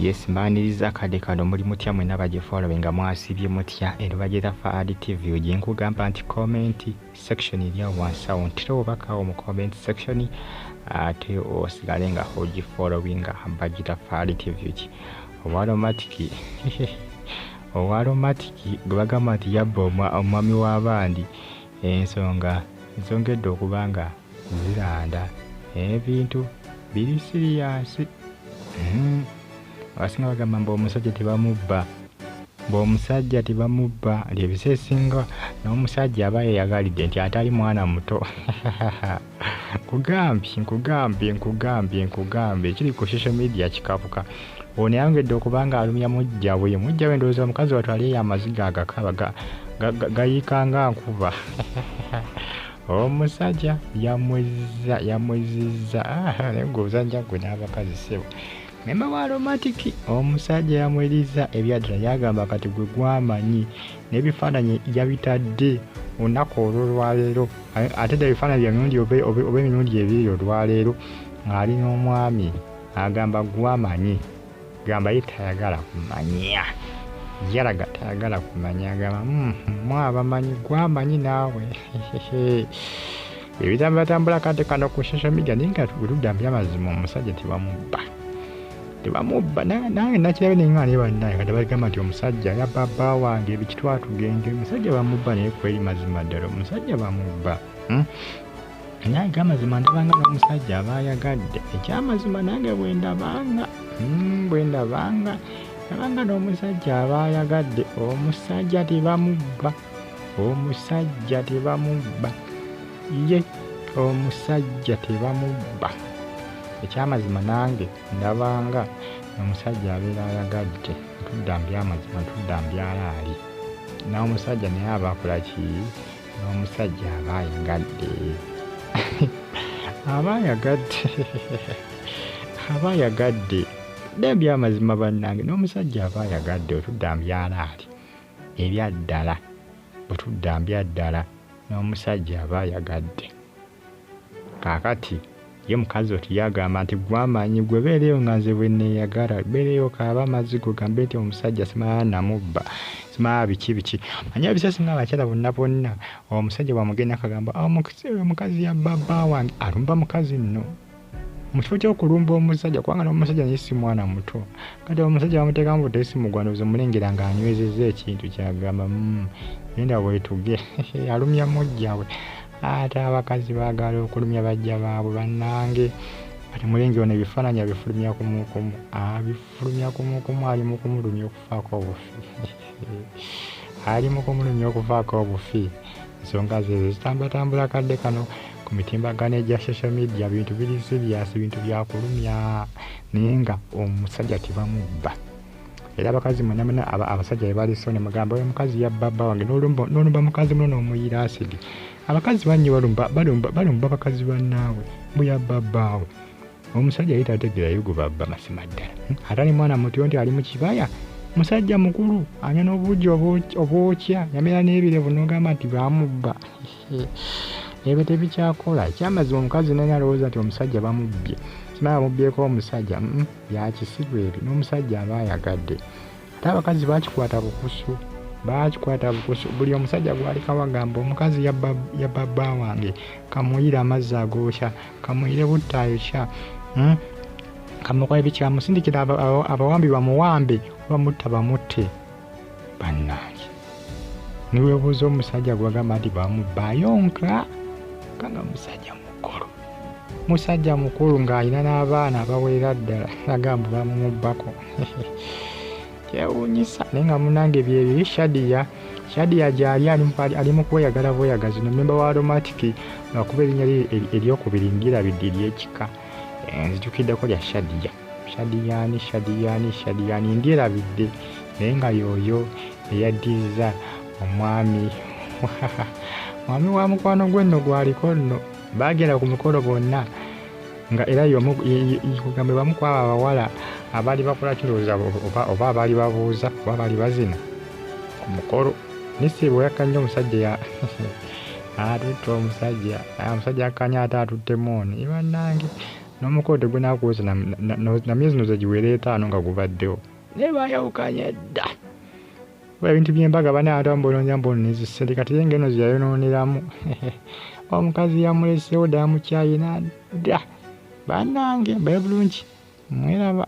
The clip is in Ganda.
Yes maniriza akadde kano muli mutya mwenna bagifollowe nga mwasibye mutya ero bageta Faadi TV ojje nkugamba nti comment section eri awo wansi awo ntira obubaka mu comment section ate osigale nga ogifollowinga bageta Faadi TV owalomatiki gwe bagamba nti yabba omwami w'abandi ensonga zongedde okuba nga ziranda ebintu biri siriyasi. Abasinga bagamba ng'omusajja tebamubba lyebiseesinga n'omusajja aba yeyagalidde nti atali mwana muto. nkugambye ekiri ku social media kikapuka ono yayongedde okuba nga alumya mujja we ndowooza omukazi watwaliyo amaziga agakaba gayiika nkuba. Omusajja yamwezizza naye ng'ozanja gwe n'abakazi sebo memba wa romatiki omusajja yamweriza ebyaddala yagamba kati gwe gwamanyi n'ebifaananyi yabitadde olunaku olwolwaleero ate dda ebifaananyi byamirundi oba emirundi ebiri olwaleero ng'ali n'omwami agamba gwamanyi gamba ye tayagala kumanya yalaga tayagala kumanya agamba mwabamanyi gwamanyi naawe. Ebitambulatambula kante kano ku social media naye nga tuludda amazima omusajja tebamubba nange nakirabye nenga ne bannaye kati bagamba nti omusajja yabba bba wange ebikitwatugenge omusajja bamubba naye kweri mazima ddala omusajja bamubba. Naye gamazima ndabanga n'omusajja aba ayagadde ekyamazima nange bwendabanga nabanga n'omusajja aba ayagadde omusajja tebamubba ye omusajja tebamubba ekyamazima nange ndabanga omusajja abeera ayagadde tuddambya amazima tuddambya alaali n'omusajja naye aba akola ki n'omusajja aba ayagadde dambya amazima bannange n'omusajja aba ayagadde otuddambya alaali ebyaddala otuddambya ddala n'omusajja aba ayagadde. Kaakati ye mukazi oti yagamba nti gwamanyi gwe beereyo nga nze bwe neeyagala beereyo kaaba amazigo gambe nti omusajja simala namubba simala biki manya ebiseesi nga abakyala bonna omusajja bwamugenda akagamba omukazi yabba bba wange alumba mukazi nno mu kifo ky'okulumba omusajja kubanga n'omusajja naye si mwana muto kati omusajja bamuteekamu butesi mugwanduzi omulengera ng'anywezezza ekintu kyagamba genda weetuge alumya mujjawe. Ate abakazi baagala okulumya bajja baabwe bannange kati mulenge ono ebifaananyi abifulumya kumukumu ali mu kumulumya okufaako obufi ensonga zezo zitambulatambula kadde kano ku mitimbagano egya social media bintu biri siriasi bintu byakulumya naye nga omusajja tebamubba. Era abakazi mwenna abasajja be bali sone mugamba oyo mukazi yabba bba wange n'olumba mukazi muno n'omuyira asidi. Abakazi bangi balumba bakazi bannaawe buyabba bbaawe omusajja yita ategeerayo gwe babba masima ddala atali mwana muto nti ali mu kibaya musajja mukulu anya n'obuugi obwokya yamera n'ebirevu n'ogamba nti bamubba. Ebyo tebikyakola ekyamazima omukazi naye alowooza nti omusajja bamubbye simala bamubbyeko omusajja byakisiru ebyo n'omusajja aba ayagadde. Ate abakazi bakikwata bukusu buli omusajja gw'aliko bagamba omukazi yabba bba wange kamuyire amazzi agookya kamuyire buttaayokya kamukole biki bamusindikira abawambi bamuwambe bamutta bamutte bannange. Niweebuuza omusajja gwagamba nti bamubba ayonka kanga musajja mukulu ng'alina n'abaana abawerera ddala agamba bamumubbako. Kyewuunyisa naye nga munange byebiri Shadiya gy'ali ali mu kweyagala bweyagazi no memba wa romatiki ngakuba erinnya eryokubiri ndirabidde ery'ekika nzijjukiddeko lya Shadiyani ndirabidde naye nga yooyo eyaddizza omwami wa mukwano gwe nno gwaliko nno baagenda ku mikolo bonna nga era kugamba bamu kwaba abawala abaali bakola kirowooza oba abaali babuuza oba abaali bazina ku mukolo nisiibwa yakkanya omusajja atutte omusajja yakanya ate atutte mooni bannange n'omukolo tegunaakuwoza na myezi noza giwera 5 nga gubaddewo naye bayawukanye dda ebintu by'embaga banaata mbolonjambono nezisere kati ye ngeno ziyayonooneramu omukazi yamuleseewo ddala mukyayi nadda bannange mbaye bulungi mweraba